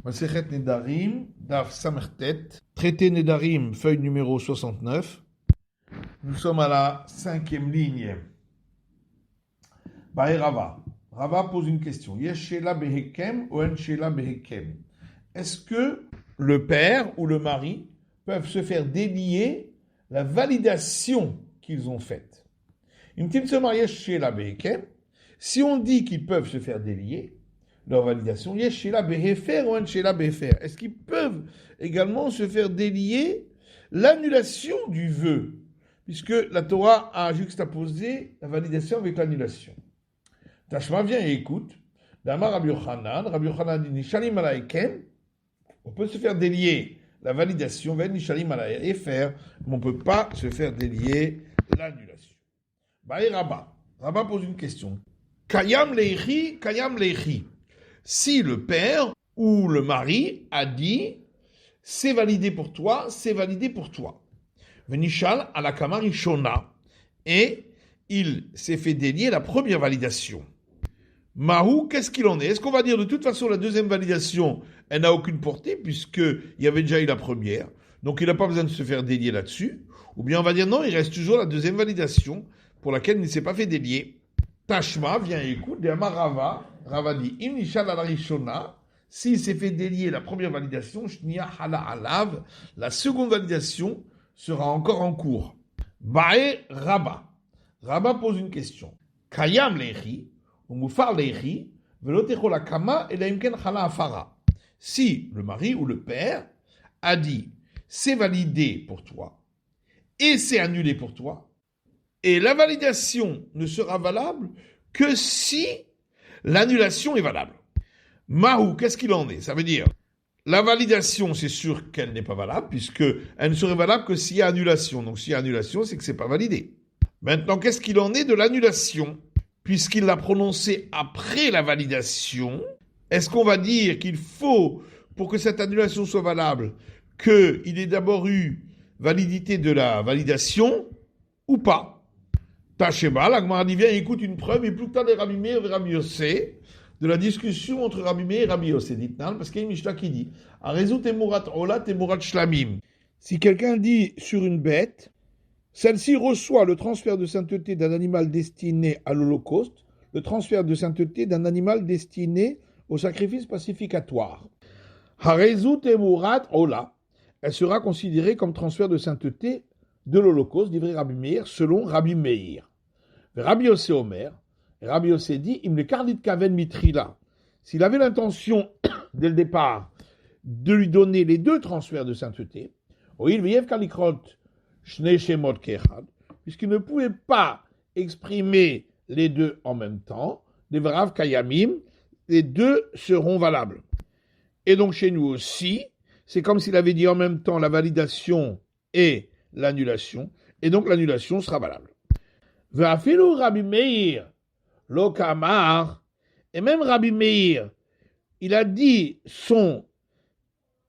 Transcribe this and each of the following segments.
Masechet Nedarim, Daf Samertet, traité Nedarim, feuille numéro 69. Nous sommes à la 5e ligne. Bae Rava. Rava pose une question. Yesh shela behekem ou en shela behekem. Est-ce que le père ou le mari peuvent se faire délier la validation qu'ils ont faite? Si on dit qu'ils peuvent se faire délier leur validation, est-ce qu'ils peuvent également se faire délier l'annulation du vœu, puisque la Torah a juxtaposé la validation avec l'annulation. Tashma vient et écoute. Rabbi Yochanan dit Nishalim alaïken, on peut se faire délier la validation, Nishalim alaïfer, mais on ne peut pas se faire délier l'annulation. Bae Rabba. Rabba pose une question. Kayam leichi. Si le père ou le mari a dit c'est validé pour toi, c'est validé pour toi. Venishal ala kamarishona, et il s'est fait délier la première validation. Mahou, qu'est-ce qu'il en est? Est-ce qu'on va dire de toute façon la deuxième validation, elle n'a aucune portée puisqu'il y avait déjà eu la première, donc il n'a pas besoin de se faire délier là-dessus? Ou bien on va dire non, il reste toujours la deuxième validation pour laquelle il ne s'est pas fait délier. Tashma, viens et écoute, Rava dit, Imnishal al-Rishona, s'il s'est fait délier la première validation, Shnia hala alav, la seconde validation sera encore en cours. Bae Rabba. Rabba pose une question. Kayam lehi, ou mufar lehi, velotecho la kama, et la imken hala afara. Si le mari ou le père a dit, c'est validé pour toi, et c'est annulé pour toi, et la validation ne sera valable que si l'annulation est valable. Mahou, qu'est-ce qu'il en est? Ça veut dire, la validation, c'est sûr qu'elle n'est pas valable, puisqu'elle ne serait valable que s'il y a annulation. Donc s'il y a annulation, c'est que ce n'est pas validé. Maintenant, qu'est-ce qu'il en est de l'annulation? Puisqu'il l'a prononcé après la validation, est-ce qu'on va dire qu'il faut, pour que cette annulation soit valable, qu'il ait d'abord eu validité de la validation ou pas? Tachema, la Gemara dit, viens, écoute une preuve, et plus tard des Rabbi Meir et Rabbi Yossé, de la discussion entre Rabbi Meir et Rabbi Yossé, dit-il, parce qu'il y a une Mishnah qui dit, Arezu temurat ola temurat shlamim. Si quelqu'un dit sur une bête, celle-ci reçoit le transfert de sainteté d'un animal destiné à l'Holocauste, le transfert de sainteté d'un animal destiné au sacrifice pacificatoire. Arezu temurat ola. Elle sera considérée comme transfert de sainteté de l'Holocauste, dit Rabbi Meir, selon Rabbi Meir. Rabbi Yossé Omer, Rabbi Yossé dit, im le kardit kaven mitrila. S'il avait l'intention, dès le départ, de lui donner les deux transferts de sainteté, puisqu'il ne pouvait pas exprimer les deux en même temps, les vrav kayamim, les deux seront valables. Et donc chez nous aussi, c'est comme s'il avait dit en même temps la validation et l'annulation, et donc l'annulation sera valable. Ve'afilu Rabbi Meir lo kamar, et même Rabbi Meir, il a dit son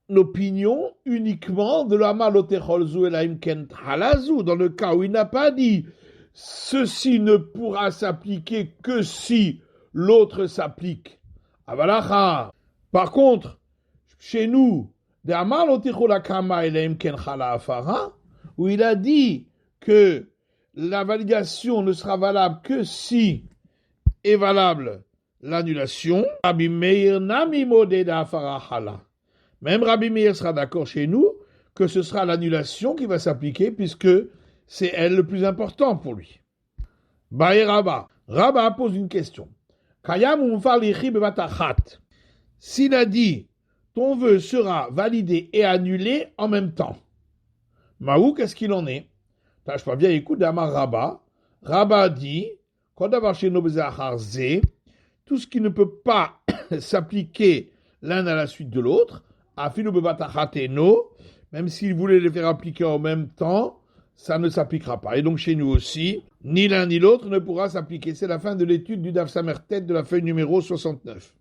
opinion uniquement de l'ama lotecholzu elaim kent halazu, dans le cas où il n'a pas dit ceci ne pourra s'appliquer que si l'autre s'applique. Avalacha. Par contre, chez nous, de ama lotechol akama elaim kent hala afara, où il a dit que la validation ne sera valable que si est valable l'annulation. Rabbi Meir nami modeda farahala. Même Rabbi Meir sera d'accord chez nous que ce sera l'annulation qui va s'appliquer puisque c'est elle le plus important pour lui. Bae Rabba. Rabba pose une question. Kayam umfar lichi bebatachat. S'il a dit ton vœu sera validé et annulé en même temps. Mahou, qu'est-ce qu'il en est? Tâche pas bien, écoute, d'Amar Rabba. Rabba dit, tout ce qui ne peut pas s'appliquer l'un à la suite de l'autre, même s'il voulait les faire appliquer en même temps, ça ne s'appliquera pas. Et donc chez nous aussi, ni l'un ni l'autre ne pourra s'appliquer. C'est la fin de l'étude du Daf Samertet de la feuille numéro 69.